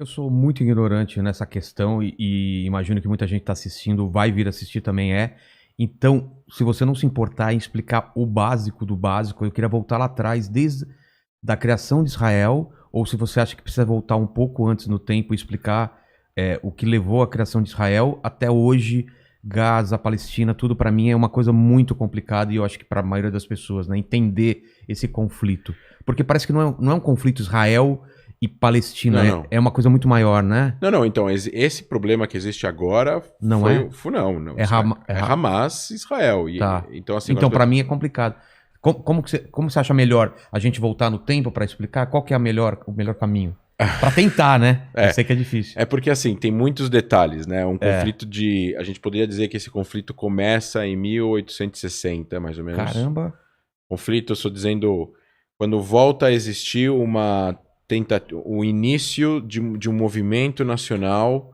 Eu sou muito ignorante nessa questão e imagino que muita gente está assistindo, vai vir assistir também Então, se você não se importar em explicar o básico do básico, eu queria voltar lá atrás, desde da criação de Israel, ou se você acha que precisa voltar um pouco antes no tempo e explicar o que levou à criação de Israel até hoje, Gaza, Palestina, tudo para mim é uma coisa muito complicada e eu acho que para a maioria das pessoas, né, entender esse conflito. Porque parece que não é um conflito Israel e Palestina, Não, não. é uma coisa muito maior, né? Não, então, esse problema que existe agora Não foi, é? não. É, É Hamas e Israel. Tá. Então, assim, Então, para mim é complicado. Como você acha melhor a gente voltar no tempo para explicar? Qual que é o melhor caminho? Para tentar, né? Eu sei que é difícil. É porque, assim, tem muitos detalhes, né? Um conflito de... A gente poderia dizer que esse conflito começa em 1860, mais ou menos. Caramba. Conflito, eu estou dizendo, quando volta a existir o início de um movimento nacional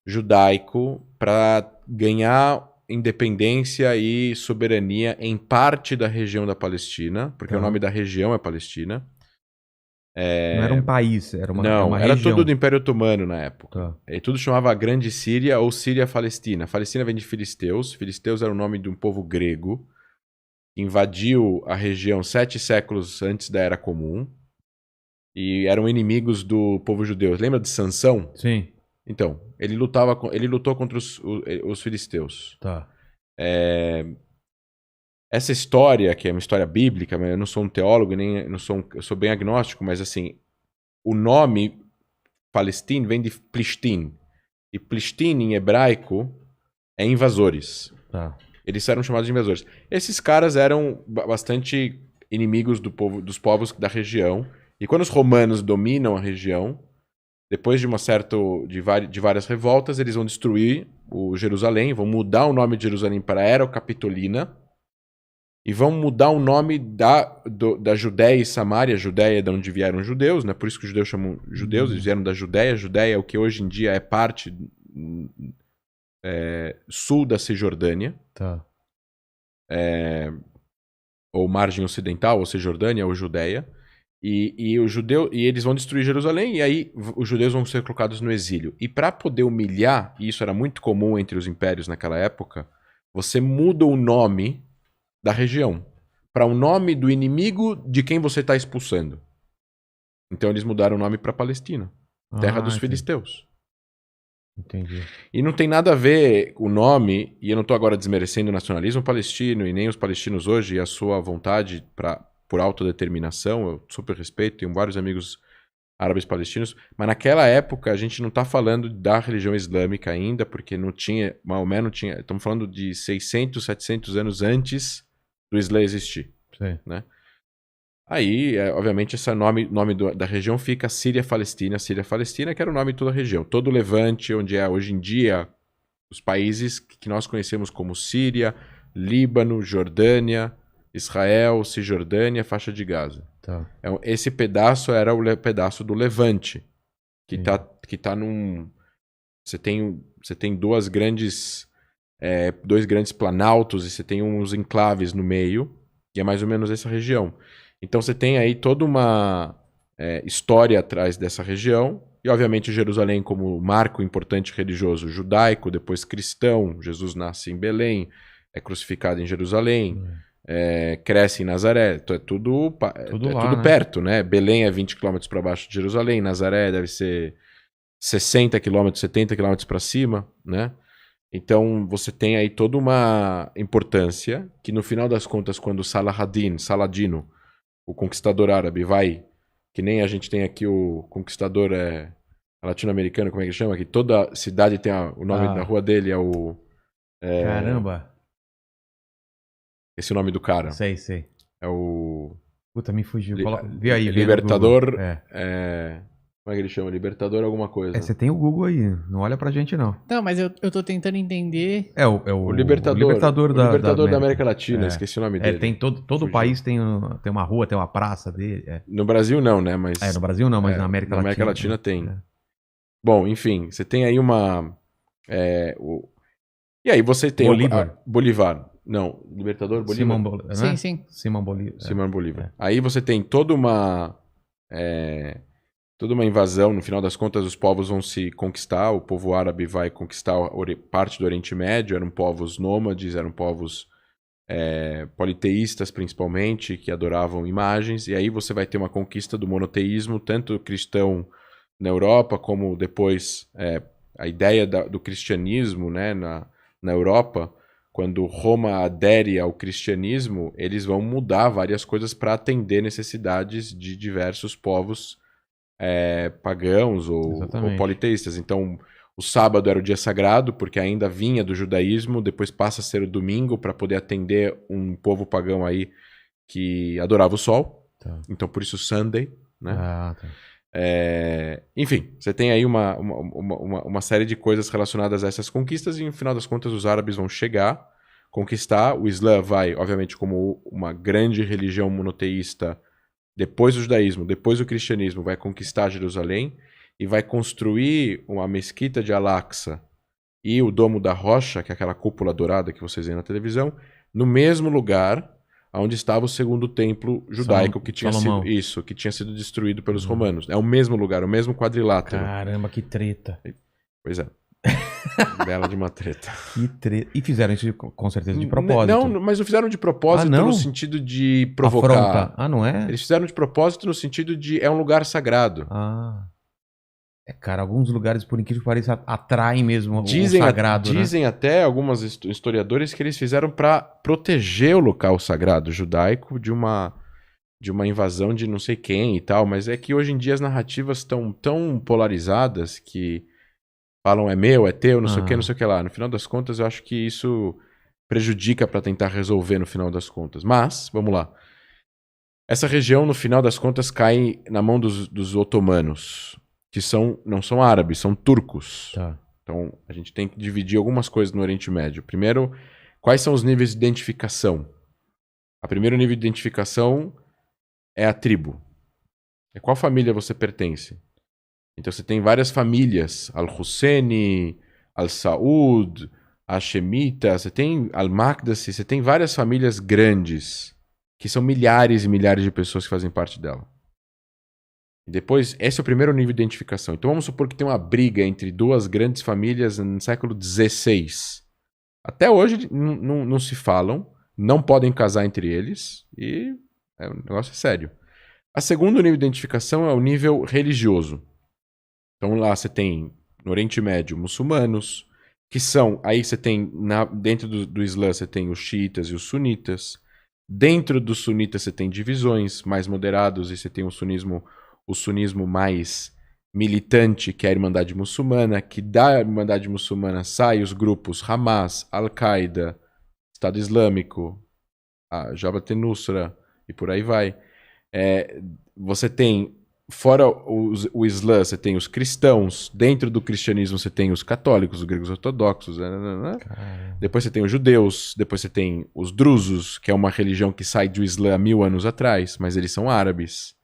judaico para ganhar independência e soberania em parte da região da Palestina, porque o nome da região é Palestina. Não era um país, era uma era região. tudo do Império Otomano na época. Tá. E tudo chamava Grande Síria ou Síria-Palestina. Palestina vem de filisteus. Filisteus era o nome de um povo grego que invadiu a região 7 séculos antes da Era Comum e eram inimigos do povo judeu. Lembra de Sansão? Sim. Então, ele lutou contra os filisteus. Tá. Essa história, que é uma história bíblica, eu não sou um teólogo, eu sou bem agnóstico, mas assim, o nome Palestina vem de Plishtim. E Plishtim, em hebraico, é invasores. Tá. Eles eram chamados de invasores. Esses caras eram bastante inimigos dos povos da região. E quando os romanos dominam a região, depois de de várias revoltas, eles vão destruir o Jerusalém, vão mudar o nome de Jerusalém para Herocapitolina e vão mudar o nome da Judéia e Samaria. Judéia é de onde vieram os judeus, né? Por isso que os judeus chamam judeus, eles vieram da Judéia. Judéia é o que hoje em dia é parte sul da Cisjordânia. Tá. Ou margem ocidental, ou Cisjordânia, ou Judéia. E eles vão destruir Jerusalém, e aí os judeus vão ser colocados no exílio. E para poder humilhar, e isso era muito comum entre os impérios naquela época, você muda o nome da região para o nome do inimigo de quem você está expulsando. Então eles mudaram o nome para Palestina, terra dos filisteus. Entendi. E não tem nada a ver o nome, e eu não estou agora desmerecendo o nacionalismo palestino e nem os palestinos hoje e a sua vontade por autodeterminação, eu super respeito, tenho vários amigos árabes palestinos, mas naquela época a gente não está falando da religião islâmica ainda, porque não tinha, Maomé não tinha, estamos falando de 600, 700 anos antes do Islã existir. Sim. Né? Aí, obviamente, esse nome da região fica Síria-Palestina, Síria-Palestina, que era o nome de toda a região. Todo o Levante, onde é hoje em dia os países que nós conhecemos como Síria, Líbano, Jordânia, Israel, Cisjordânia, faixa de Gaza. Tá. Esse pedaço era o pedaço do Levante, que tá num... Você tem dois grandes planaltos e você tem uns enclaves no meio, e é mais ou menos essa região. Então você tem aí toda uma história atrás dessa região, e obviamente Jerusalém como marco importante religioso judaico, depois cristão. Jesus nasce em Belém, é crucificado em Jerusalém, cresce em Nazaré, então é tudo Lá, né? perto, né? Belém é 20 km para baixo de Jerusalém, Nazaré deve ser 60 km, 70 km para cima, né? Então você tem aí toda uma importância que no final das contas, quando Saladino, o conquistador árabe, vai, que nem a gente tem aqui o conquistador latino-americano, como é que chama? Que toda cidade tem o nome da rua dele, é o... Caramba. Esse é o nome do cara. Sei. É o... Puta, me fugiu. Vê aí. Libertador... Como é que ele chama? Libertador alguma coisa. Você tem o Google aí, não olha pra gente não. Não, mas eu tô tentando entender. O Libertador da América Latina, esqueci o nome dele. Todo país tem uma rua, tem uma praça dele. No Brasil não, né? Mas, no Brasil não, mas na América Latina. Na América Latina tem. Bom, enfim, você tem aí uma... E aí você tem... Bolívar. Não, Libertador, Bolívar. Sim. Simão Bolívar. Simão Bolívar. Aí você tem toda uma toda uma invasão. No final das contas, os povos vão se conquistar. O povo árabe vai conquistar parte do Oriente Médio. Eram povos nômades, eram povos politeístas, principalmente, que adoravam imagens. E aí você vai ter uma conquista do monoteísmo, tanto cristão na Europa, como depois a ideia do cristianismo, né, na Europa. Quando Roma adere ao cristianismo, eles vão mudar várias coisas para atender necessidades de diversos povos pagãos ou politeístas. Então, o sábado era o dia sagrado, porque ainda vinha do judaísmo, depois passa a ser o domingo para poder atender um povo pagão aí que adorava o sol. Tá. Então, por isso Sunday, né? Tá. Enfim, você tem aí uma série de coisas relacionadas a essas conquistas e, no final das contas, os árabes vão chegar, conquistar. O Islã vai, obviamente, como uma grande religião monoteísta, depois do judaísmo, depois do cristianismo, vai conquistar Jerusalém e vai construir uma mesquita de Al-Aqsa e o Domo da Rocha, que é aquela cúpula dourada que vocês veem na televisão, no mesmo lugar onde estava o segundo templo judaico que tinha sido destruído pelos romanos. É o mesmo lugar, o mesmo quadrilátero. Caramba, que treta. Pois é. Bela de uma treta. Que treta. E fizeram isso com certeza de propósito. Não, mas não fizeram de propósito no sentido de provocar. Afronta. Não é? Eles fizeram de propósito no sentido de é um lugar sagrado. Cara, alguns lugares, por incrível que pareça, atraem mesmo o sagrado. Dizem até alguns historiadores que eles fizeram para proteger o local sagrado judaico de uma invasão de não sei quem e tal, mas é que hoje em dia as narrativas estão tão polarizadas que falam é meu, é teu, não sei o que, não sei o que lá. No final das contas, eu acho que isso prejudica para tentar resolver no final das contas. Mas, vamos lá. Essa região, no final das contas, cai na mão dos otomanos, que não são árabes, são turcos. Tá. Então, a gente tem que dividir algumas coisas no Oriente Médio. Primeiro, quais são os níveis de identificação? O primeiro nível de identificação é a tribo. É qual família você pertence. Então, você tem várias famílias. Al-Husseini, Al-Saud, Hashemita, você tem Al-Maqdisi, você tem várias famílias grandes, que são milhares e milhares de pessoas que fazem parte dela. E depois, esse é o primeiro nível de identificação. Então vamos supor que tem uma briga entre duas grandes famílias no século XVI. Até hoje não se falam, não podem casar entre eles e o negócio é sério. A segundo nível de identificação é o nível religioso. Então lá você tem, no Oriente Médio, muçulmanos, que são, aí você tem, dentro do Islã você tem os xiitas e os sunitas. Dentro dos sunitas você tem divisões mais moderados e você tem o sunismo mais militante, que é a Irmandade Muçulmana, que da Irmandade Muçulmana saem os grupos Hamas, Al-Qaeda, Estado Islâmico, a Jabhat al-Nusra e por aí vai. Você tem, fora o Islã, você tem os cristãos, dentro do cristianismo você tem os católicos, os gregos ortodoxos, depois você tem os judeus, depois você tem os drusos, que é uma religião que sai do Islã há 1000 anos atrás, mas eles são árabes.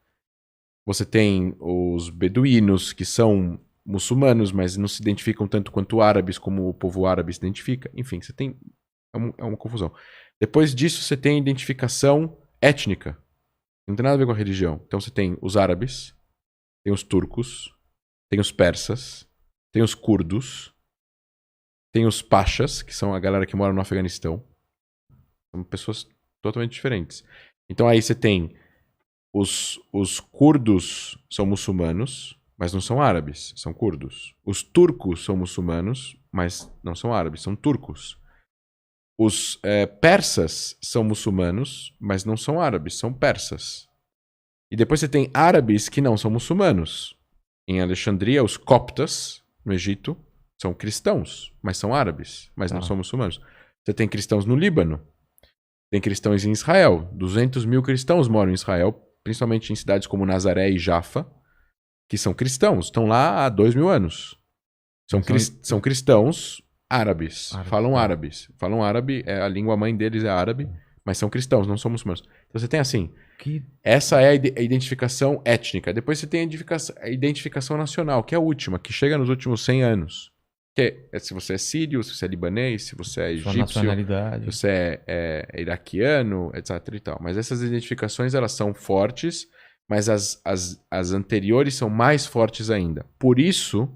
Você tem os beduínos, que são muçulmanos, mas não se identificam tanto quanto árabes, como o povo árabe se identifica. Enfim, você tem... É uma confusão. Depois disso, você tem a identificação étnica. Não tem nada a ver com a religião. Então você tem os árabes, tem os turcos, tem os persas, tem os curdos, tem os pachas, que são a galera que mora no Afeganistão. São pessoas totalmente diferentes. Então aí você tem... Os curdos são muçulmanos, mas não são árabes, são curdos. Os turcos são muçulmanos, mas não são árabes, são turcos. Os persas são muçulmanos, mas não são árabes, são persas. E depois você tem árabes que não são muçulmanos. Em Alexandria, os coptas, no Egito, são cristãos, mas são árabes, mas não são muçulmanos. Você tem cristãos no Líbano. Tem cristãos em Israel. 200 mil cristãos moram em Israel, principalmente em cidades como Nazaré e Jaffa, que são cristãos, estão lá há 2000 anos. São cristãos árabes, falam árabe, a língua mãe deles é árabe, mas são cristãos, não são muçulmanos. Então você tem assim, essa é a identificação étnica. Depois você tem a identificação nacional, que é a última, que chega nos últimos 100 anos. Que é se você é sírio, se você é libanês, se você é egípcio, se você é iraquiano, etc. e tal. Mas essas identificações, elas são fortes, mas as anteriores são mais fortes ainda. Por isso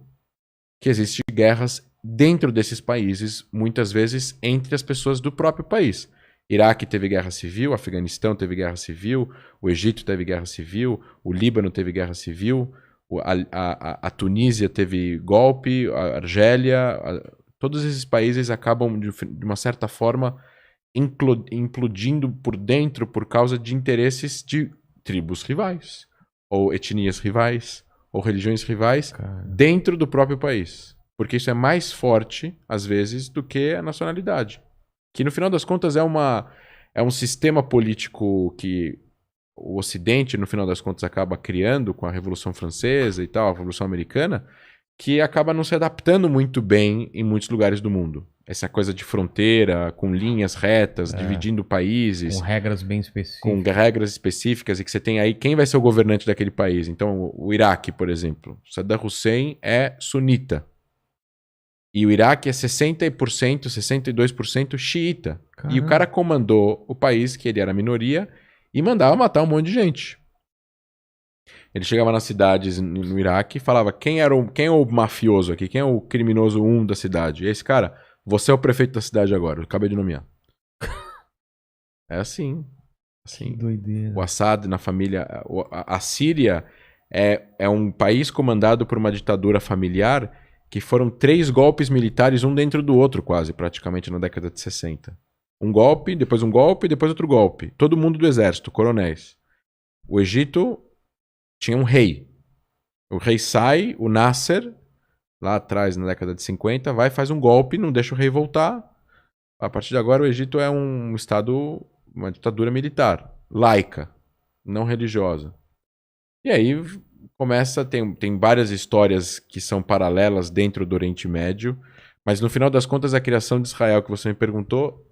que existem guerras dentro desses países, muitas vezes entre as pessoas do próprio país. Iraque teve guerra civil, Afeganistão teve guerra civil, o Egito teve guerra civil, o Líbano teve guerra civil, a Tunísia teve golpe, a Argélia, todos esses países acabam, de uma certa forma, implodindo por dentro por causa de interesses de tribos rivais, ou etnias rivais, ou religiões rivais, dentro do próprio país. Porque isso é mais forte, às vezes, do que a nacionalidade. Que, no final das contas, é um sistema político que o Ocidente, no final das contas, acaba criando com a Revolução Francesa e tal, a Revolução Americana, que acaba não se adaptando muito bem em muitos lugares do mundo. Essa coisa de fronteira, com linhas retas, dividindo países. Com regras bem específicas. Com regras específicas, e que você tem aí quem vai ser o governante daquele país. Então, o Iraque, por exemplo. Saddam Hussein é sunita. E o Iraque é 60%, 62% xiita. Caramba. E o cara comandou o país, que ele era minoria, e mandava matar um monte de gente. Ele chegava nas cidades no Iraque e falava quem é o mafioso aqui, quem é o criminoso da cidade. E esse cara, você é o prefeito da cidade agora, eu acabei de nomear. É assim. Que doideira. O Assad na família... A Síria é um país comandado por uma ditadura familiar que foram 3 golpes militares, um dentro do outro quase, praticamente na década de 60. Um golpe, depois outro golpe. Todo mundo do exército, coronéis. O Egito tinha um rei. O rei sai, o Nasser, lá atrás, na década de 50, vai, faz um golpe, não deixa o rei voltar. A partir de agora, o Egito é um estado, uma ditadura militar, laica, não religiosa. E aí começa, tem várias histórias que são paralelas dentro do Oriente Médio, mas no final das contas, a criação de Israel, que você me perguntou,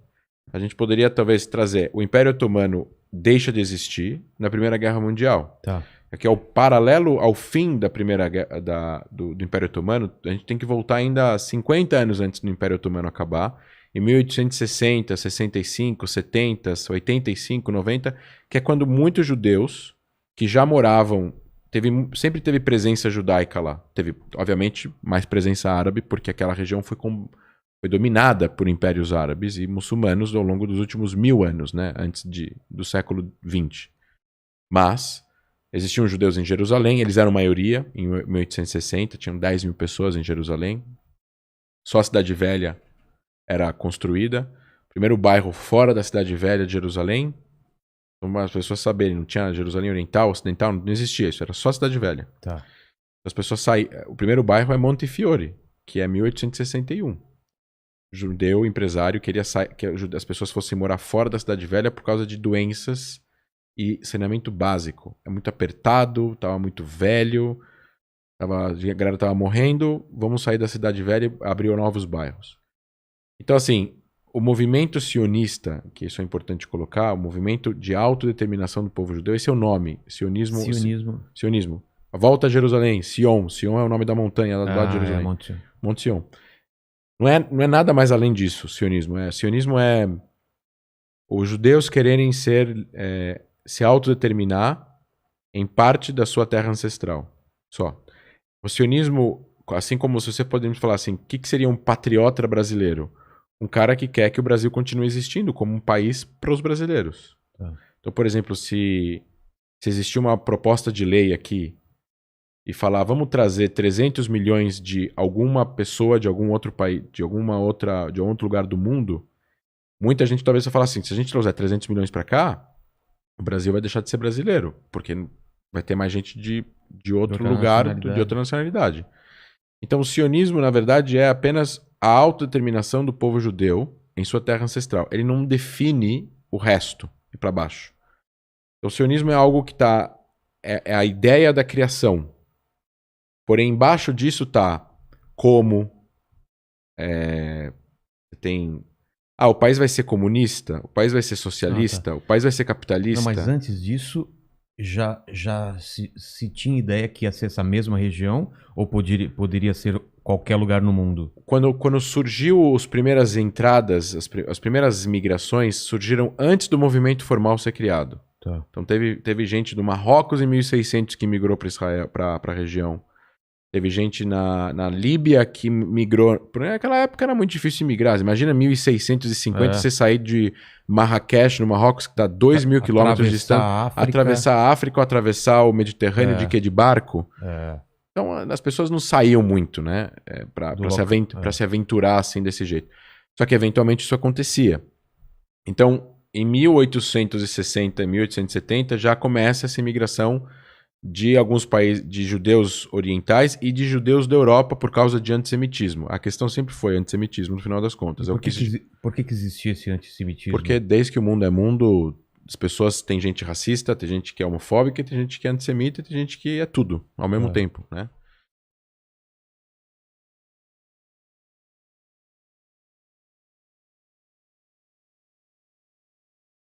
a gente poderia talvez trazer, o Império Otomano deixa de existir na Primeira Guerra Mundial. Tá. Que é o paralelo ao fim da Primeira Guerra do Império Otomano. A gente tem que voltar ainda 50 anos antes do Império Otomano acabar, em 1860, 65, 70, 85, 90, que é quando muitos judeus que já moravam, sempre teve presença judaica lá. Teve, obviamente, mais presença árabe, porque aquela região foi dominada por impérios árabes e muçulmanos ao longo dos últimos 1000 anos, né, antes do século XX. Mas existiam judeus em Jerusalém, eles eram maioria, em 1860, tinham 10 mil pessoas em Jerusalém. Só a Cidade Velha era construída. Primeiro bairro fora da Cidade Velha de Jerusalém. Então, as pessoas saberem, não tinha Jerusalém Oriental, Ocidental, não existia isso, era só a Cidade Velha. Tá. As pessoas o primeiro bairro é Montefiore, que é 1861. Judeu, empresário, queria que as pessoas fossem morar fora da Cidade Velha por causa de doenças e saneamento básico. É muito apertado, estava muito velho, a galera estava morrendo, vamos sair da Cidade Velha e abrir novos bairros. Então, assim, o movimento sionista, que isso é importante colocar, o movimento de autodeterminação do povo judeu, esse é o nome, sionismo. A volta a Jerusalém, Sion é o nome da montanha lá de Jerusalém. Monte Sion. Não é nada mais além disso, sionismo. Sionismo é os judeus quererem se autodeterminar em parte da sua terra ancestral. Só. O sionismo, assim como se você podemos falar assim, o que seria um patriota brasileiro? Um cara que quer que o Brasil continue existindo como um país para os brasileiros. Então, por exemplo, se existir uma proposta de lei aqui e falar, vamos trazer 300 milhões de alguma pessoa de algum outro país, de algum outro lugar do mundo, muita gente talvez vai falar assim, se a gente trouxer 300 milhões para cá, o Brasil vai deixar de ser brasileiro, porque vai ter mais gente de outro lugar, de outra nacionalidade. Então, o sionismo, na verdade, é apenas a autodeterminação do povo judeu em sua terra ancestral. Ele não define o resto e para baixo. Então, o sionismo é algo que está... É a ideia da criação. Porém, embaixo disso está como... tem... o país vai ser comunista? O país vai ser socialista? O país vai ser capitalista? Não, mas antes disso, já se tinha ideia que ia ser essa mesma região? Ou poderia ser qualquer lugar no mundo? Quando surgiu as primeiras entradas, as primeiras migrações surgiram antes do movimento formal ser criado. Tá. Então teve gente do Marrocos em 1600 que migrou para Israel, para a região. Teve gente na Líbia que migrou. Naquela época era muito difícil migrar. Imagina 1650 você sair de Marrakech, no Marrocos, que dá 2.000 quilômetros de distância. Atravessar a África ou atravessar o Mediterrâneo de quê? De barco. Então as pessoas não saíam muito, né? Para se aventurar assim desse jeito. Só que eventualmente isso acontecia. Então, em 1860, 1870, já começa essa imigração de alguns países, de judeus orientais e de judeus da Europa por causa de antissemitismo. A questão sempre foi antissemitismo, no final das contas. Por que existia esse antissemitismo? Porque desde que o mundo é mundo, as pessoas, tem gente racista, tem gente que é homofóbica, tem gente que é antissemita, tem gente que é tudo ao mesmo tempo, né?